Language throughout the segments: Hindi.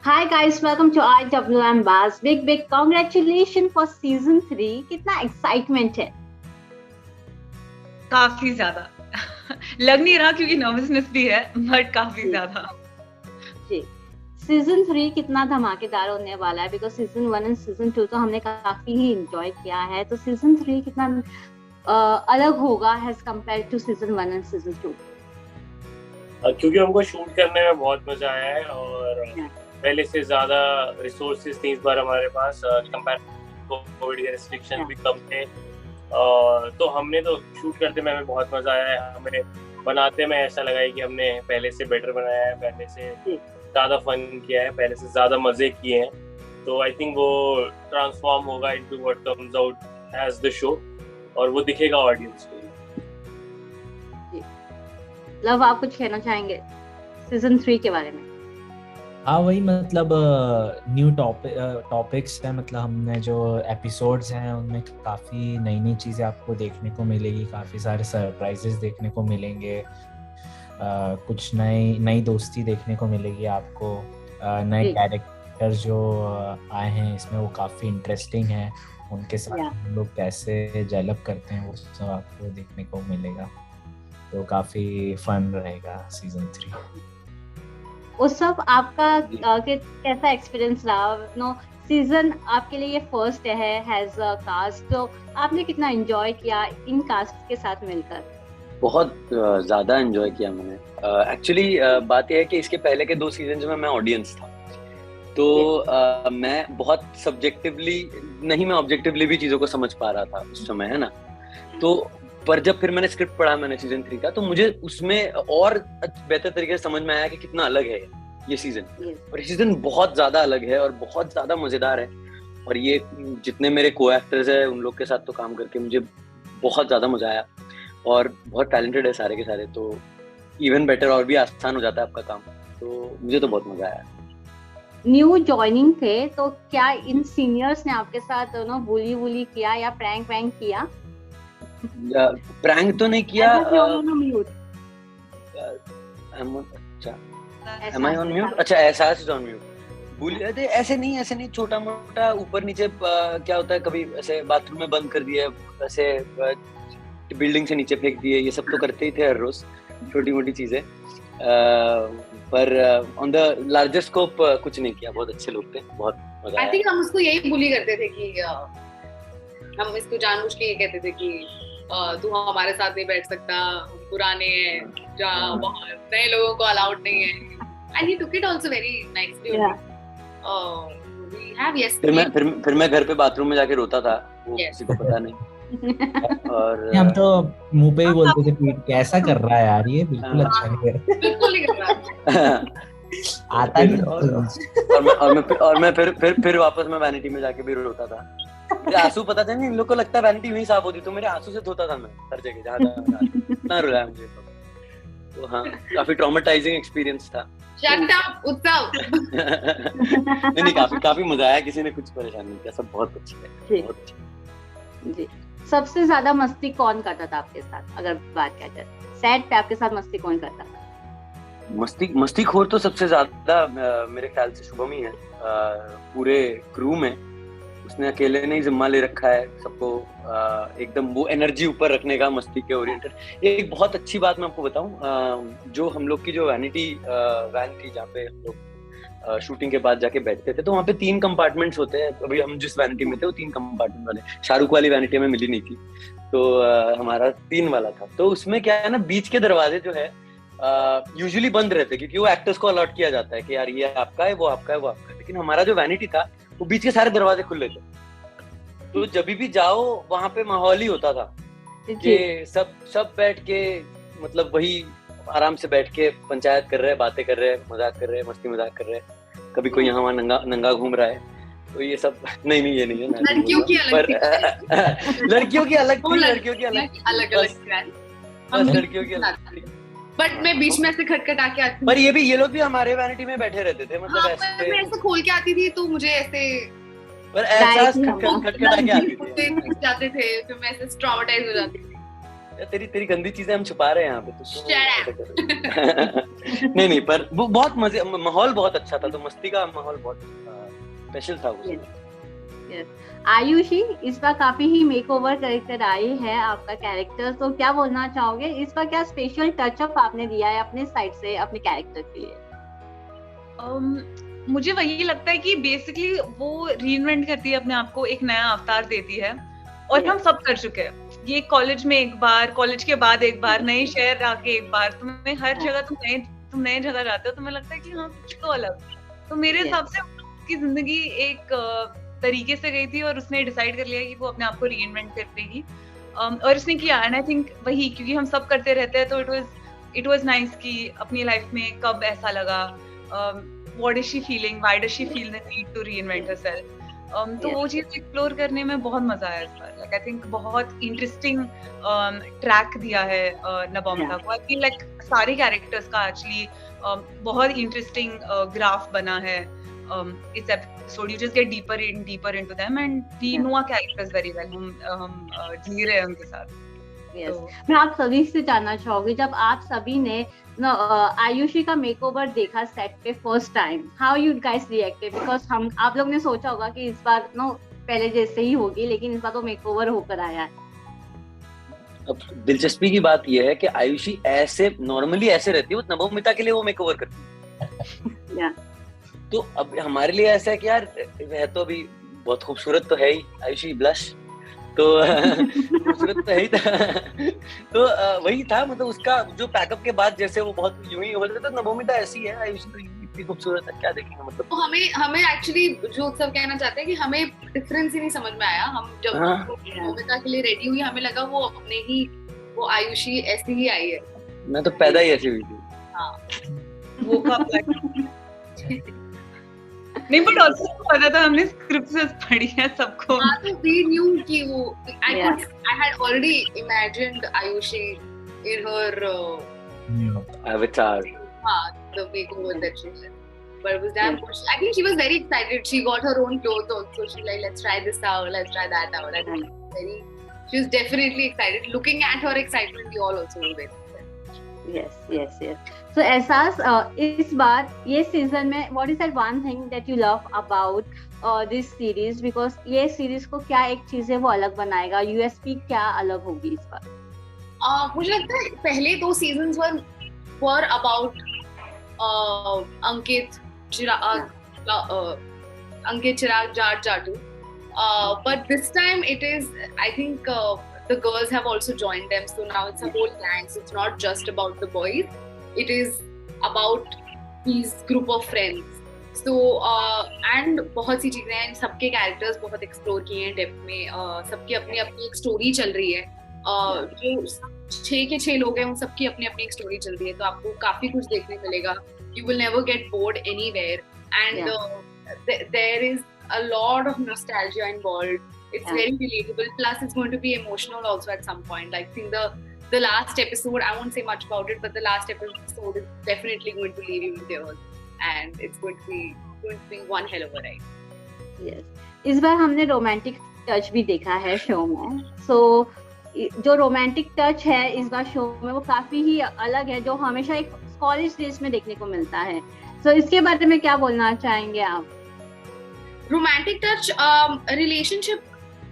Hi guys, welcome to IWM Buzz. Big congratulations for season 3. कितना excitement है? काफी ज्यादा लग नहीं रहा क्योंकि नर्वसनेस भी है, बट काफी ज्यादा जी। सीजन 3 कितना धमाकेदार होने वाला है, बिकॉज सीजन 1 एंड सीजन 2 तो हमने काफी ही एंजॉय किया है, तो सीजन 3 कितना अलग होगा as compare to season 1 and season 2? क्योंकि हमको शूट करने में बहुत मजा आया है और पहले से ज्यादा रिसोर्सेज थे इस बार हमारे पास, कंपेयर कोविड के रिस्ट्रिक्शन भी कम थे। तो हमने तो शूट करते में हमें बहुत मजा आया है। हमें बनाते में ऐसा लगा है कि हमने पहले से बेटर बनाया है, पहले से ज्यादा फन किया है, पहले से ज्यादा मजे किए हैं। तो आई थिंक वो ट्रांसफॉर्म होगा into what comes out as the show और वो दिखेगा ऑडियंस को। लव, आप कुछ कहना चाहेंगे सीजन 3 के बारे में? हाँ, वही मतलब न्यू टॉपिक्स है। मतलब हमने जो एपिसोड्स हैं उनमें काफ़ी नई नई चीज़ें आपको देखने को मिलेगी, काफ़ी सारे सरप्राइजेस देखने को मिलेंगे, कुछ नई दोस्ती देखने को मिलेगी आपको, नए कैरेक्टर जो आए हैं इसमें वो काफ़ी इंटरेस्टिंग है, उनके साथ हम लोग कैसे डेवलप करते हैं वो सब आपको देखने को मिलेगा। तो काफ़ी फन रहेगा सीजन 3। उस सब आपका कैसा एक्सपीरियंस रहा? नो सीजन आपके लिए ये फर्स्ट है एज अ कास्ट, तो आपने कितना एंजॉय किया इन कास्ट के साथ मिलकर? बहुत ज्यादा एंजॉय किया मैंने। एक्चुअली बात यह है कि इसके पहले के 2 सीजन में मैं ऑडियंस था, तो मैं बहुत सब्जेक्टिवली नहीं, मैं ऑब्जेक्टिवली भी चीजों को समझ पा रहा था उस समय, है ना। तो पर जब फिर मैंने स्क्रिप्ट पढ़ा मैंने सीजन 3 का, तो मुझे उसमें और बेहतर तरीके से समझ में आया कि कितना अलग है ये सीजन। और ये सीजन बहुत ज्यादा अलग है और बहुत ज्यादा मजेदार है। और ये जितने मेरे को एक्टर्स हैं उन लोग के साथ तो काम करके मुझे बहुत ज्यादा मजा आया और बहुत टैलेंटेड है सारे के सारे, तो इवन बेटर और भी आसान हो जाता है आपका काम। तो मुझे तो बहुत मजा आया। न्यू ज्वाइनिंग थे, तो क्या इन सीनियर्स ने आपके साथ बुली किया या प्रैंक किया? प्रैंक तो नहीं किया। अच्छा, एहसास ऑन म्यूट। बुली ऐसे नहीं, छोटा मोटा ऊपर नीचे क्या होता है, कभी ऐसे बाथरूम में बंद कर दिया, ऐसे बिल्डिंग से नीचे फेंक दिए, ये सब तो करते ही थे हर रोज, छोटी मोटी चीजें। पर ऑन द लार्जर स्कोप कुछ नहीं किया। बहुत अच्छे लोग थे, बहुत मजा आया। आई थिंक हम उसको यही बुली करते थे कि हम इसको जानबूझ के ये कहते थे कि तू हमारे साथ नहीं बैठ सकता, पुराने हैं, जहाँ नए लोगों को अलाउड नहीं है। And he took it also very nicely. We have फिर मैं घर पे बाथरूम में जाके रोता था, वो किसी को पता नहीं। और हम तो मुंह पे ही बोलते थे पीट कैसा कर रहा है यार, ये बिल्कुल अच्छा नहीं कर रहा, बिल्कुल नहीं कर रहा आता नहीं। और मैं फिर वापस मैं वैनिटी में जाके भी रोता था। मेरे आंसू पता था नहीं, इन लोग को लगता है वैनिटी वहीं साफ होती, तो मेरे आंसू से धोता था मैं हर जगह जहाँ इतना रुलाया मुझे। तो हाँ, काफी ट्रॉमेटाइजिंग एक्सपीरियंस था। Shut up, उत्सव। नहीं, काफी मजा आया, किसी ने कुछ परेशान नहीं किया, सब बहुत अच्छे हैं। जी। सबसे ज्यादा मस्ती कौन करता था आपके साथ, अगर बात किया जाए सेट पे आपके साथ मस्ती कौन करता था? मस्ती खोर तो सबसे ज्यादा मेरे ख्याल से शुभम ही है। पूरे क्रू में उसने अकेले ने ही जिम्मा ले रखा है सबको, एकदम वो एनर्जी ऊपर रखने का, मस्ती के ओरिएंटेड। एक बहुत अच्छी बात मैं आपको बताऊं, जो हम लोग की जो वैनिटी वैन थी जहाँ पे हम लोग शूटिंग के बाद जाके बैठते थे, तो वहाँ पे 3 कंपार्टमेंट्स होते हैं। अभी हम जिस वैनिटी में थे वो 3 कंपार्टमेंट वाले, शाहरुख वाली वैनिटी हमें मिली नहीं थी, तो हमारा 3 वाला था। तो उसमें क्या है ना, बीच के दरवाजे जो है यूजुअली बंद रहते, क्योंकि वो एक्टर्स को अलॉट किया जाता है कि यार ये आपका है, वो आपका है, वो आपका है। लेकिन हमारा जो वैनिटी था वो बीच के सारे दरवाजे खुले थे, तो जब भी जाओ वहां पे माहौल ही होता था कि सब बैठ के, मतलब वही आराम से बैठ के पंचायत कर रहे हैं, बातें कर रहे हैं, मजाक कर रहे हैं, मस्ती मजाक कर रहे हैं। कभी कोई यहाँ वहाँ नंगा घूम रहा है, तो ये सब नहीं ये नहीं है। लड़कियों की अलग थी, लड़कियों की अलग थी, लड़कियों की अलग थी। बट मैं बीच में ऐसे खटखटा के आती, पर ये लोग भी हमारे वैनिटी में बैठे रहते थे, मतलब ऐसे मैं ऐसे खोल के आती थी, तो मुझे ऐसे पर एहसास खटखटा के आती थी, जाते थे, तो मैं ऐसे ट्रॉमेटाइज हो जाती थी। तेरी गंदी चीजें हम छुपा रहे हैं यहाँ पे, तो नहीं पर वो बहुत मजे, माहौल बहुत अच्छा था, तो मस्ती का माहौल बहुत स्पेशल था उसमें। आयुषी, इस बार काफी ही मेकओवर करके आई है आपका कैरेक्टर, तो क्या बोलना चाहोगे इस बार, क्या स्पेशल टचअप आपने दिया है अपने साइड से अपने कैरेक्टर के लिए? मुझे वही लगता है कि बेसिकली वो रीइन्वेंट करती है अपने आप को, एक नया अवतार देती है, और हम सब कर चुके हैं ये, कॉलेज में एक बार, कॉलेज के बाद एक बार, नए शहर आके एक बार, तुम्हें हर जगह तुम नए जगह जाते हो, तुम्हें लगता है कि हाँ कुछ तो अलग। तो मेरे हिसाब से उसकी जिंदगी एक तरीके से गई थी और उसने डिसाइड कर लिया कि वो अपने आप को रीइन्वेंट करेगी, और उसने किया। एंड आई थिंक वही, क्योंकि हम सब करते रहते हैं, तो इट वाज नाइस कि अपनी लाइफ में कब ऐसा लगा, what is she feeling, why does she feel the need to reinvent herself. तो वो चीज एक्सप्लोर करने में बहुत मजा आया इस बार। लाइक आई थिंक बहुत इंटरेस्टिंग ट्रैक दिया है नवोमिता को। आई फील लाइक सारे कैरेक्टर्स का एक्चुअली बहुत इंटरेस्टिंग ग्राफ बना है इस episode. You just get deeper into them and we know our characters very well. हम जी रहे हैं उनके साथ। Yes. मैं आप सभी से जानना चाहूंगी, जब आप सभी ने आयुषी का मेकओवर देखा सेट पे first time, how you guys reacted? Because आप लोग ने सोचा होगा कि इस बार पहले जैसे ही होगी, लेकिन इस बार तो मेकओवर होकर आया है। अब दिलचस्पी की बात यह है कि आयुषी ऐसे नॉर्मली ऐसे रहती है, वो नवोमिता के लिए वो मेकओवर करती है। तो अब हमारे लिए ऐसा है कि यार वह तो अभी बहुत खूबसूरत तो है ही, आयुषी ब्लश तो खूबसूरत तो है ही था। तो वही था, मतलब उसका जो पैकअप के बाद जैसे वो बहुत यूं ही हो जाता, तो नवोमिता ऐसी है, आयुषी तो इतनी खूबसूरत है, क्या देखेंगे मतलब। तो हमें एक्चुअली जो उत्सव कहना चाहते हैं कि हमें डिफरेंस ही नहीं समझ में आया। हम जब नवोमिता के लिए रेडी हुई, हमें लगा वो अपने ही, वो आयुषी ऐसी ही आई है। मैं तो पैदा ही ऐसी हुई थी। हाँ वो कब नहीं, बट ऑल्सो पता था, हमने स्क्रिप्ट्स पढ़ी है सबको। हाँ, तो we knew कि वो I had already imagined Ayushi in her avatar. The makeover that she did. But it was damn cool. I think she was very excited. She got her own clothes also. She's like, let's try this out, let's try that out. And she was definitely excited. Looking at her excitement, we all also were very excited. Yes. So एहसास, इस बार ये सीजन में what is that one thing that you love about this series? Because ये सीरीज को क्या एक चीज है वो अलग बनाएगा, USP क्या अलग होगी इस बार? मुझे लगता है पहले 2 seasons were about Ankit, Chirag, जाटू. But this time it is, I think the girls have also joined them, so now it's a whole gang. So it's not just about the boys, it is about these group of friends. So and बहुत सी चीजें हैं, सबके कैरेक्टर्स बहुत एक्सप्लोर किए हैं डेप्थ में, सबकी अपनी अपनी एक स्टोरी चल रही है, जो 6 के 6 लोग हैं उन सबकी अपनी अपनी एक स्टोरी चल रही है, तो आपको काफी कुछ देखने मिलेगा. You will never get bored anywhere, and there is a lot of nostalgia involved. It's very relatable. Plus, it's going to be emotional also at some point. Like, I think the last episode, I won't say much about it, but the last episode is definitely going to leave you with tears, and it's going to be one hell of a ride. Yes. इस बार हमने रोमांटिक टच भी देखा है शो में. So जो रोमांटिक टच है इस बार शो में वो काफी ही अलग है, जो हमेशा एक कॉलेज डेज में देखने को मिलता है. So इसके बारे में क्या बोलना चाहेंगे आप? रोमांटिक टच रिलेशनशिप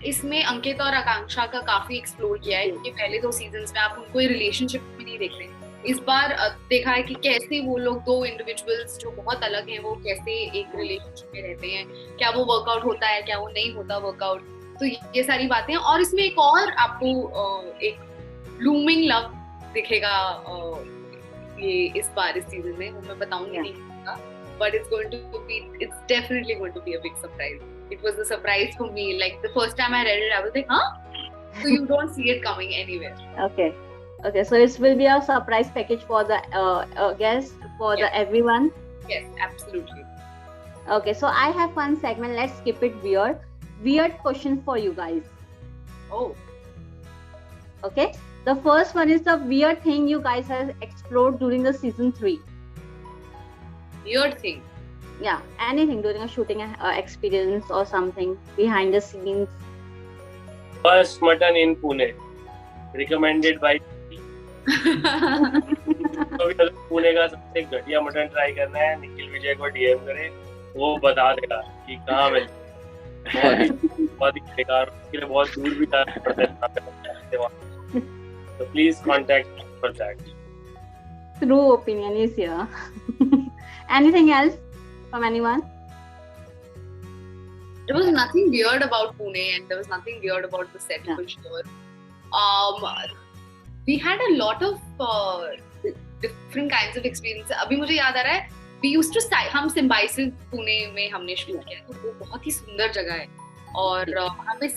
इसमें अंकित और आकांक्षा का काफी एक्सप्लोर किया है, क्योंकि पहले 2 सीजन्स में आप उनको रिलेशनशिप में नहीं देख रहे. इस बार देखा है कि कैसे वो लोग 2 इंडिविजुअल्स जो बहुत अलग हैं वो कैसे एक रिलेशनशिप में रहते हैं, क्या वो वर्कआउट होता है, क्या वो नहीं होता वर्कआउट. तो ये सारी बातें, और इसमें एक और आपको एक ब्लूमिंग लव दिखेगा ये इस बार इस सीजन में. वो मैं बताऊंगी नहीं, but it's definitely going to be a big surprise. It was a surprise for me. Like, the first time I read it, I was like, huh? So you don't see it coming anywhere. Okay, so it will be a surprise package for the guests, for the everyone. Yes, absolutely. Okay, so I have one segment. Let's keep it weird. Weird question for you guys. Oh. Okay. The first one is the weird thing you guys have explored during the season 3. Weird thing. Yeah, anything during a shooting experience or something behind the scenes. First mutton in Pune, recommended by. जिसको भी अगर पुणे का सबसे घटिया मटन ट्राई करना है, निखिल विजय को डीएम करे, वो बता देगा कि कहाँ मिलता है। बहुत ही बेकार, उसके लिए बहुत दूर भी जाना पड़ता है, तो please contact for that. True opinion is here. Anything else from anyone? There was nothing weird about Pune, and there was nothing weird about the set for sure. We had a lot of different kinds of experiences. अभी मुझे याद आ रहा है, we used to हम सिम्बाइसिस पुणे में हमने शूट किया, तो वो बहुत ही सुंदर जगह है। और हमें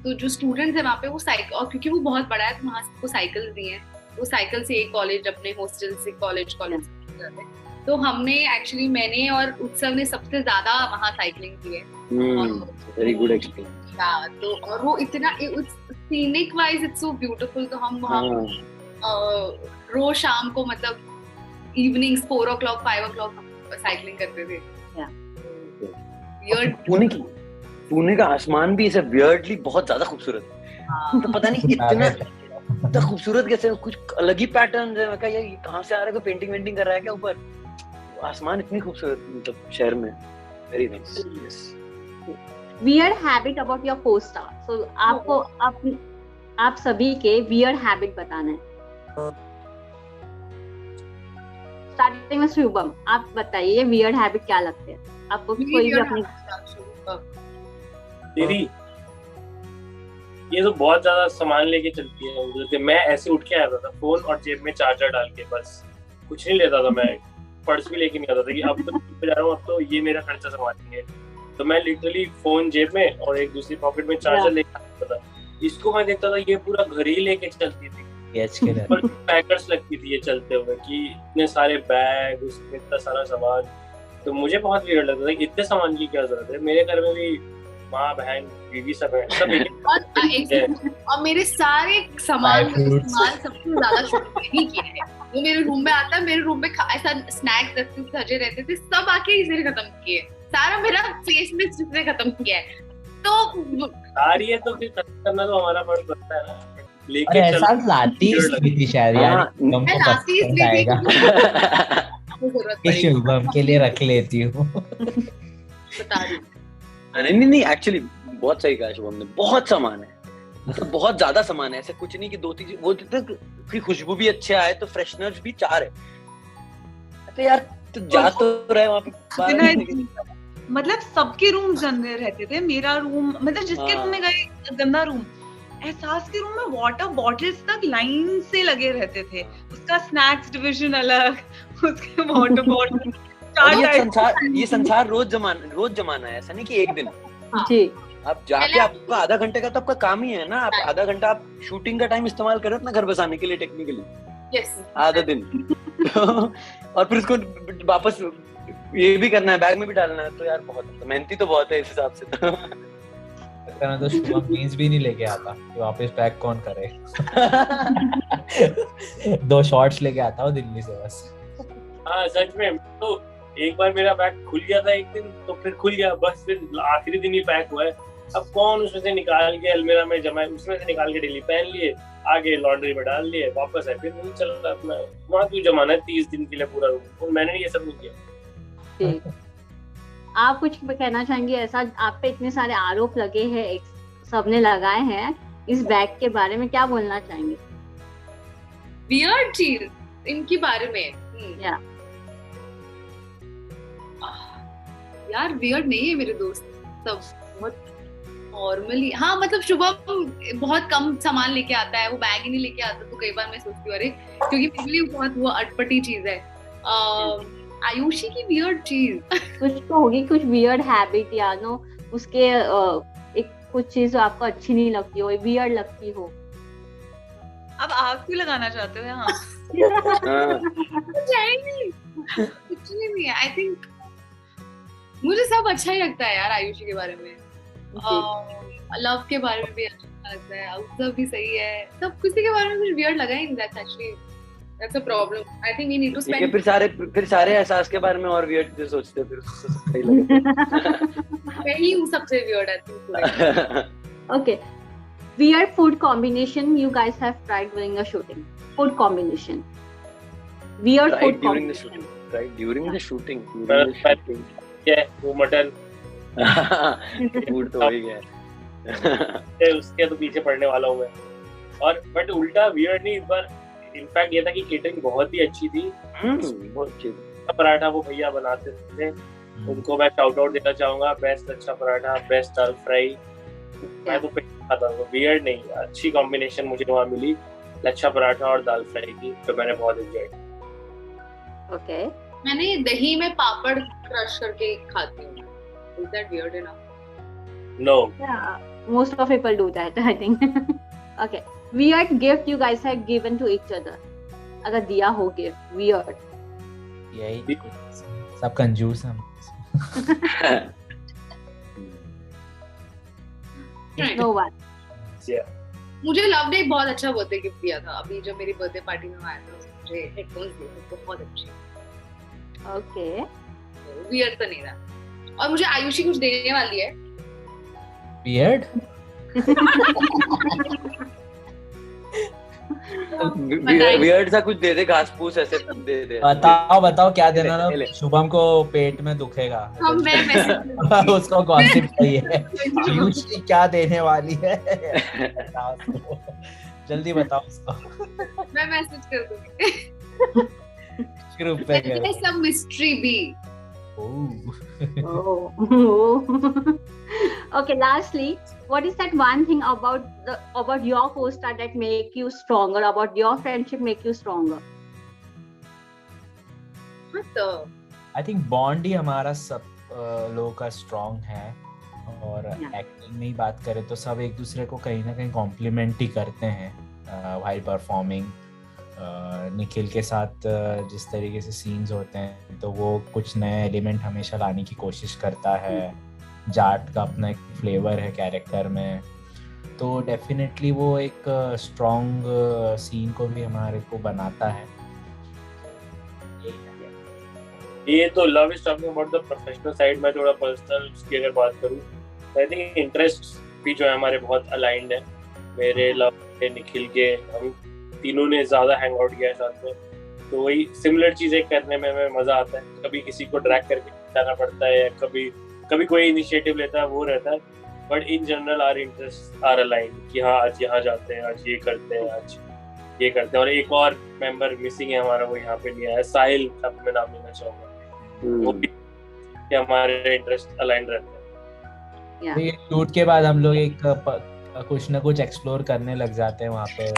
तो जो स्टूडेंट्स हैं वहाँ पे वो साइकिल, और क्योंकि वो बहुत बड़ा है तो वहाँ सबको साइकिल दी हैं, वो साइकिल से एक कॉलेज अपने हॉस्टल से कॉलेज जाते हैं। तो हमने एक्चुअली, मैंने और उत्सव ने सबसे ज्यादा वहाँ साइकिलिंग की है। Very good experience. तो और वो इतना scenic wise it's so beautiful. तो हम वहाँ रोज शाम को मतलब इवनिंग्स 4 o'clock 5 o'clock साइकिलिंग करते थे। पुणे का आसमान भी ऐसे वियर्डली बहुत ज्यादा खूबसूरत है। तो पता नहीं इतना खूबसूरत कैसे, कुछ अलग ही पैटर्न है। मैं कहा ये कहाँ से आ रहा है, कोई पेंटिंग वेंटिंग कर रहा है क्या ऊपर? आसमान इतनी खूबसूरत मतलब शहर में। Very nice. Weird habit about your co-star. So आपको आप सभी के weird habit बताना है। स्टार्टिंग में शुभम, आप बताइए weird habit क्या लगते हैं आपको? कोई भी अपनी दीदी, ये तो बहुत ज्यादा सामान लेके चलती है। मैं ऐसे उठ के आता था फोन और जेब में चार्जर डाल के, बस कुछ नहीं लेता था मैं, पर्स भी लेके नहीं आता था कि अब तो जा रहा हूँ, अब तो ये मेरा खर्चा संभालेंगे। तो मैं लिटरली फोन जेब में और एक दूसरी पॉकेट में चार्जर लेके आता था। इसको मैं देखता था ये पूरा घर ही लेके चलती थी, पैकर्स लगती थी ये चलते हुए कि इतने सारे बैग, उसमें इतना सारा सामान। तो मुझे बहुत वियर्ड लगता था कि इतने सामान की क्या जरूरत है। मेरे घर में भी माँ बहन बीवी सब है, सब और मेरे सारे सामान सबसे ज्यादा शौक नहीं किया है। वो मेरे रूम में आता है, मेरे रूम में ऐसा स्नैक्स सजे रहते थे, सब आके इसे खत्म किए। सारा मेरा फेस में जिसने खत्म किया है। तो सारी है तो फिर खत्म करना तो हमारा फर्ज बनता है ना। लेके ऐसा लाती थी शायद यार, तुमको पसंद आएगा शुभम के लिए रख लेती हूँ। नहीं एक्चुअली बहुत सही कहा शुभम ने। बहुत सामान है, मतलब बहुत ज्यादा सामान है। ऐसा कुछ नहीं कि 2-3 वो फिर खुशबू भी अच्छे आए तो फ्रेशनर्स भी 4 है। तो यार तो जा तो रहे वहाँ पे। मतलब सबके रूम गंदे रहते थे। मेरा रूम मतलब जिसके रूम में गए गंदा रूम, एहसास के रूम में वाटर बॉटल्स तक लाइन से लगे रहते थे। उसका स्नैक्स डिवीजन अलग, उसके वाटर बॉटल। ये संसार रोज जमाना है, ऐसा नहीं कि एक दिन। जी, आप जाके आपका आधा घंटे का तो आपका काम ही है ना। आप आधा घंटा आप शूटिंग का टाइम इस्तेमाल करो अपना घर बसाने के लिए टेक्निकली। आधा दिन और फिर उसको वापस ये भी करना है, बैग में भी डालना है। तो यार बहुत मेहनती तो बहुत है इस हिसाब से। तो शुभम जीन्स भी नहीं लेके आता कि वापस पैक कौन करे। 2 शॉर्ट्स लेके आता हूँ दिल्ली से बस। हाँ सच में, तो एक बार मेरा बैग खुल गया था एक दिन, तो फिर खुल गया बस, फिर आखिरी दिन ही पैक हुआ है। अब कौन उसमें से निकाल के अलमीरा में जमा, उसमें से निकाल के डेली पहन लिए, आगे लॉन्ड्री में डाल लिए, वापस है फिर नहीं चल रहा अपना। वहाँ क्यों जमाना है 30 दिन के लिए पूरा रूम? मैंने ये सब नहीं किया। आप कुछ कहना चाहेंगे? ऐसा आप पे इतने सारे आरोप लगे हैं, सबने लगाए हैं, इस बैग के बारे में क्या बोलना चाहेंगे? वियर्ड चीज इनके बारे में यार वियर्ड नहीं है मेरे दोस्त, सब बहुत नॉर्मली। हाँ मतलब शुभम बहुत कम सामान लेके आता है, वो बैग ही नहीं लेके आता। तो कई बार मैं सोचती हूँ अरे, क्योंकि मेरे लिए बहुत वो अटपटी चीज है। आयुषी की वियर्ड चीज कुछ तो होगी, कुछ वियर्ड हैबिट या नो उसके एक कुछ चीज आपको अच्छी नहीं लगती हो, वियर्ड लगती हो। अब आग भी लगाना चाहते हो यहाँ? कुछ नहीं है। आई थिंक मुझे सब अच्छा ही लगता है यार आयुषी के बारे में। लव के बारे में भी अच्छा लगता है, उत्सव भी सही है, सब किसी के बारे में कुछ वियर्ड लगा ही नहीं। That's actually That's a problem. I think we need to spend. फिर सारे एहसास के बारे में और वियर्ड चीज़ सोचते हैं, फिर सही लगता है। मैं ही हूँ सबसे weird I think. Okay. Weird food combination you guys have tried during a shooting. Food combination. weird Right food during the combination. shooting. Right during the shooting. क्या है वो मटन फूड तो हो ही गया. उसके तो पीछे पड़ने वाला हूँ मैं. और बट उल्टा वियर्ड नहीं, इस बार इनफैक्ट ये था कि केटरिंग बहुत ही अच्छी थी. बहुत अच्छी. पराठा वो भैया बनाते थे, उनको मैं शाउट आउट देना चाहूंगा. बेस्ट अच्छा पराठा, बेस्ट दाल फ्राई. मैं तो खाता हूँ. वियर्ड नहीं, अच्छी कॉम्बिनेशन मुझे वहाँ मिली, लच्छा पराठा और दाल फ्राई की, तो मैंने बहुत एंजॉय. Okay. मैंने दही में पापड़ क्रश करके खाती हूँ. Is that weird enough? No. Yeah, most of people do that, I think. Okay. Weird gift you guys have given to each other. अगर दिया हो gift, weird. यही सब कंजूस हैं. No one. Yeah. मुझे लव ने बहुत अच्छा बर्थडे गिफ्ट दिया था. अभी जब मेरी बर्थडे पार्टी में आया था, मुझे हेडफोन्स दिए थे, बहुत अच्छे. Okay. वियर्ड तो नहीं था. और मुझे आयुषी कुछ देने वाली है. Weird? वियर्ड सा कुछ दे दे, घास फूस ऐसे दे दे. बताओ क्या देना ना. शुभम को पेट में दुखेगा. उसको गॉसिप चाहिए. आयुषी क्या देने वाली है? जल्दी बताओ उसको. मैं मैसेज कर दूंगी ग्रुप पे. सब मिस्ट्री भी. Okay, lastly, what is that one thing about your co-star that make you stronger, about your friendship make you stronger? I think bond ही हमारा सब लोगों का strong है. और एक्टिंग में ही बात करें तो सब एक दूसरे को कहीं ना कहीं कॉम्प्लीमेंट ही करते हैं while performing. निखिल के साथ जिस तरीके से सीन्स होते हैं तो वो कुछ नए एलिमेंट हमेशा लाने की कोशिश करता है. जाट का अपना एक फ्लेवर है कैरेक्टर में, तो डेफिनेटली वो एक स्ट्रॉन्ग सीन को भी हमारे को बनाता है. ये तो love is talking about the professional side. मैं थोड़ा पर्सनल की अगर बात करूँ, आई थिंक इंटरेस्ट भी जो है हमारे बहुत अलाइंड है. मेरे लव के, निखिल के, हम तीनों ने ज्यादा हैंग आउट किया है साथ में, तो वही सिमिलर चीजें करने में हमें मजा आता है. कभी किसी को ड्रैग करके जाना पड़ता है, कभी कोई इनिशिएटिव लेता है, वो रहता है. But in general our interest are aligned कि हाँ आज यहाँ जाते हैं, आज ये करते हैं, आज ये करते हैं. और एक और मेंबर मिसिंग है हमारा, वो यहाँ पे नहीं आया, साहिल का मैं नाम लेना चाहूंगा. वो भी कि हमारे इंटरेस्ट अलाइंड रहते हैं. ये शूट के बाद हम लोग एक कुछ ना कुछ एक्सप्लोर करने लग जाते हैं वहाँ पे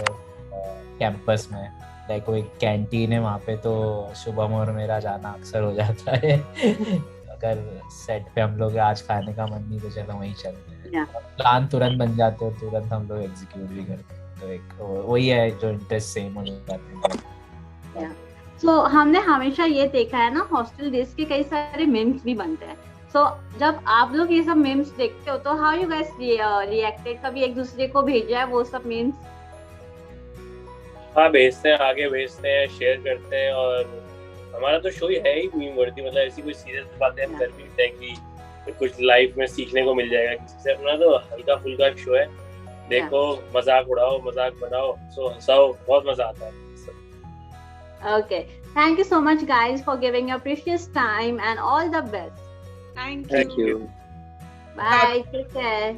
कैंपस में. लाइक वो एक कैंटीन है वहाँ पे, तो शुभम और मेरा जाना अक्सर हो जाता है. अगर सेट पे हम लोग आज खाने का मन नहीं तो चलो वहीं चलते हैं. प्लान तुरंत बन जाते हैं, तुरंत हम लोग एग्जीक्यूट भी करते हैं. तो एक वही है जो इंटरेस्ट सेम हो जाते हैं. So, हमने हमेशा ये देखा है ना, हॉस्टल डेज के कई सारे मीम्स भी बनते हैं. So, जब आप लोग ये सब मीम्स देखते हो तो हाउ यू गाइस रिएक्टेड? कभी एक दूसरे को भेजा है वो सब मीम्स? हाँ, भेजते हैं, आगे भेजते हैं, शेयर करते हैं. और हमारा तो शो ही है ही मीम वर्दी. मतलब ऐसी कोई सीरियस बातें हम कर भी नहीं हैं कि कुछ लाइफ में सीखने को मिल जाएगा किसी से. अपना तो हल्का फुल्का शो है. देखो, मजाक उड़ाओ, मजाक बनाओ, सो हंसाओ, बहुत मजा आता है. Okay, thank you so much guys for giving your precious time and all the best. Thank Thank you. Bye, take care.